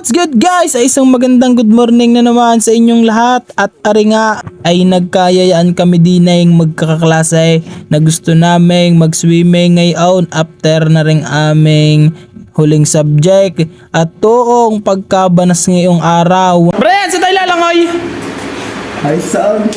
What's good guys? Ay isang magandang good morning na naman sa inyong lahat. At ari nga ay nagkayayaan kami dinay magkakaklase na gusto naming mag-swimming ngayon after na ring aming huling subject at toong pagkabanas ngayong araw. Brian, sa tayo lalangoy! Ay, saan?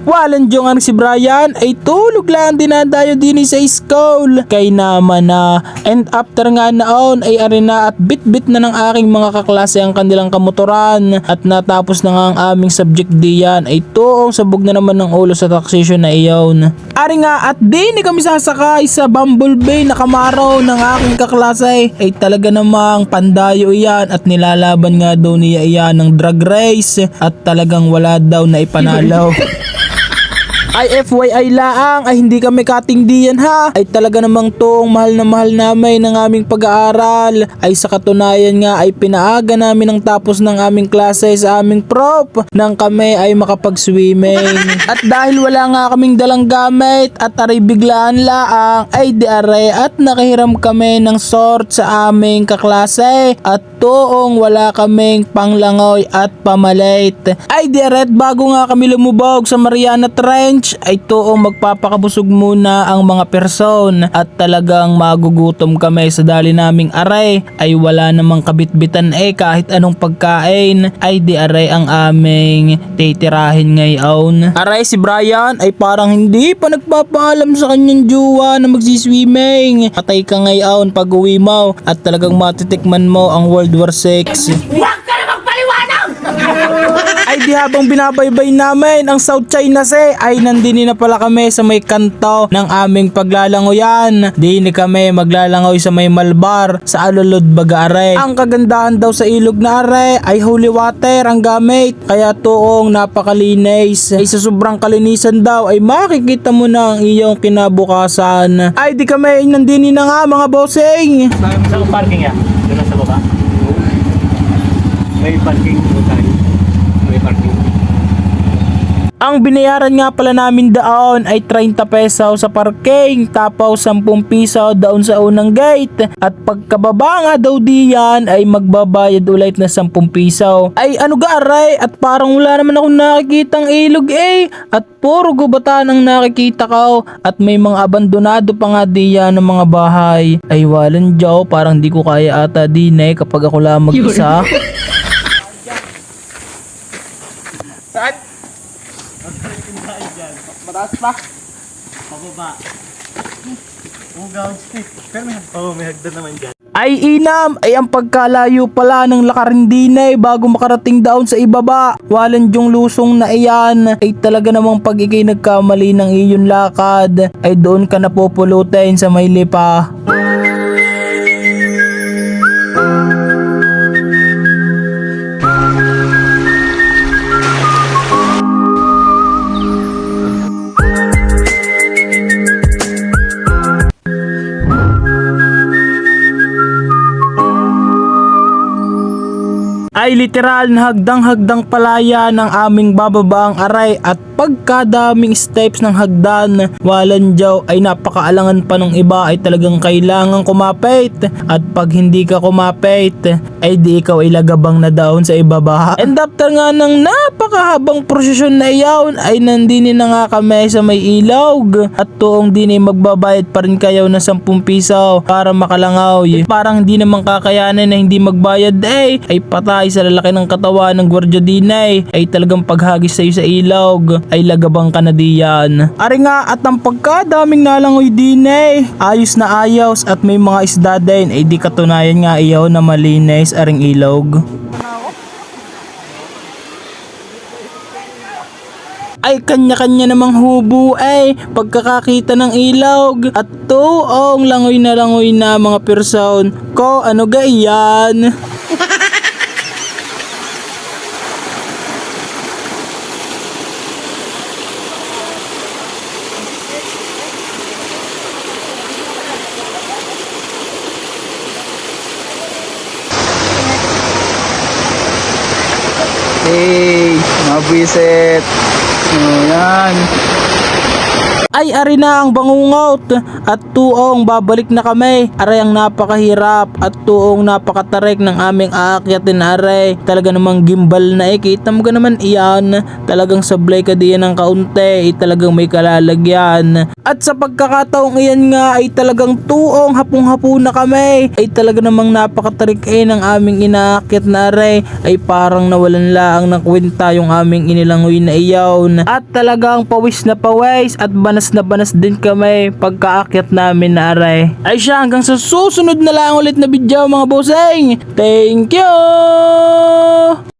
Walang diyong si Brian ay tulog lang dinadayo din sa school. Kay naman na and after nga naon ay arena at bit-bit na ng aking mga kaklase ang kanilang kamotoran at natapos na nga ang aming subject diyan ay tuong sabog na naman ng ulo sa taxation na iyon. Ari nga at di kami sasakay sa Bumblebee na Camaro ng aking kaklase ay talaga namang pandayo iyan at nilalaban nga daw niya iyan ng drag race at talagang wala daw na ipanalo. Ay FYI laang ay hindi kami katingdiyan ha. Ay talaga namang tong mahal na mahal namin ng aming pag-aaral. Ay sa katunayan nga ay pinaaga namin ang tapos ng aming klase sa aming prof nang kami ay makapag-swimming. At dahil wala nga kaming dalang gamit at aray biglaan laang ay di aray at nakahiram kami ng sort sa aming kaklase at toong wala kaming panglangoy at pamalit. Ay di aray bago nga kami lumubog sa Mariana Trench ay toong magpapakabusog muna ang mga person at talagang magugutom kami sa dali naming aray ay wala namang kabitbitan kahit anong pagkain ay di aray ang aming titirahin ngayon. Aray si Brian ay parang hindi pa nagpapaalam sa kanyang jowa na magsiswimming. Patay ka ngayon pag uwi mo at talagang matitikman mo ang World War 6. Ay di habang binabaybay namin ang South China Sea ay nandini na pala kami sa may kanto ng aming paglalangoyan. Dini kami maglalangoy sa may Malbar sa Alulod Baga-are. Ang kagandahan daw sa ilog na are ay holy water ang gamit kaya toong napakalinis. Ay sa sobrang kalinisan daw ay makikita mo na ang iyong kinabukasan. Ay di kami nandini na nga mga bossing. Saan parking ya? Doon sa baba? May parking tayo. May parking. Ang binayaran nga pala namin daon ay 30 peso sa parking tapos 10 piso daon sa unang gate at pagkababa nga daw diyan ay magbabayad ulit na 10 piso. Ay ano ga aray at parang wala naman akong nakikitang ilog at puro gubatan ang nakikita ko at may mga abandonado pa nga diyan ng mga bahay. Ay walang jaw parang di ko kaya ata dinay kapag ako lang mag-isa. Saan? Mataas pa? Pababa. Ugaw. Pero may hagdan naman dyan. Ay inam, ay ang pagkalayo pala ng Lacarindine bago makarating daon sa ibaba. Walang yung lusong na iyan ay talaga namang pag ikay nagkamali ng iyon lakad ay doon ka napupulutin sa may lipa. Ay literal na hagdang-hagdang palaya ng aming bababaang aray at pagkadaming steps ng hagdan walang jaw ay napakaalangan pa ng iba ay talagang kailangan kumapit at pag hindi ka kumapit ay di ikaw ilagabang na daon sa ibaba. And after nga ng napakahabang prosesyon na iyaw ay nandini na nga kami sa may ilog at tuong din ay magbabayad pa rin kayo ng 10 piso para makalangaw. Parang hindi naman kakayanin na hindi magbayad ay patay sa lalaki ng katawan ng gwardiya dinay ay talagang paghagis sa'yo sa ilog ay lagabang ka na diyan. Ari nga at ang pagkadaming nalangoy dinay ayos na ayos at may mga isda din ay di katunayan nga iyaw na malinis aring ilog. Ay kanya-kanya namang hubo pagkakakita ng ilog at toong langoy na mga person ko ano ga iyan. Hey, mga bisit. Yan. ay ari na ang bangungot at tuong babalik na kami. Aray ang napakahirap at tuong napakatarik ng aming aakyatin aray. Talaga namang gimbal na kita mo ka naman iyan. Talagang sablay ka diyan ng kaunti talagang may kalalagyan. At sa pagkakataong iyan nga ay talagang tuong hapong-hapo na kami. Ay talaga namang napakatarik ng aming inaakyat na aray. Ay parang nawalan lang ng kwenta yung aming inilangoy na iyawn. At talagang pawis na pawis at banas na banas din kami pagkaakyat namin na aray. Ay siya, hanggang sa susunod na lang ulit na video mga bossing. Thank you!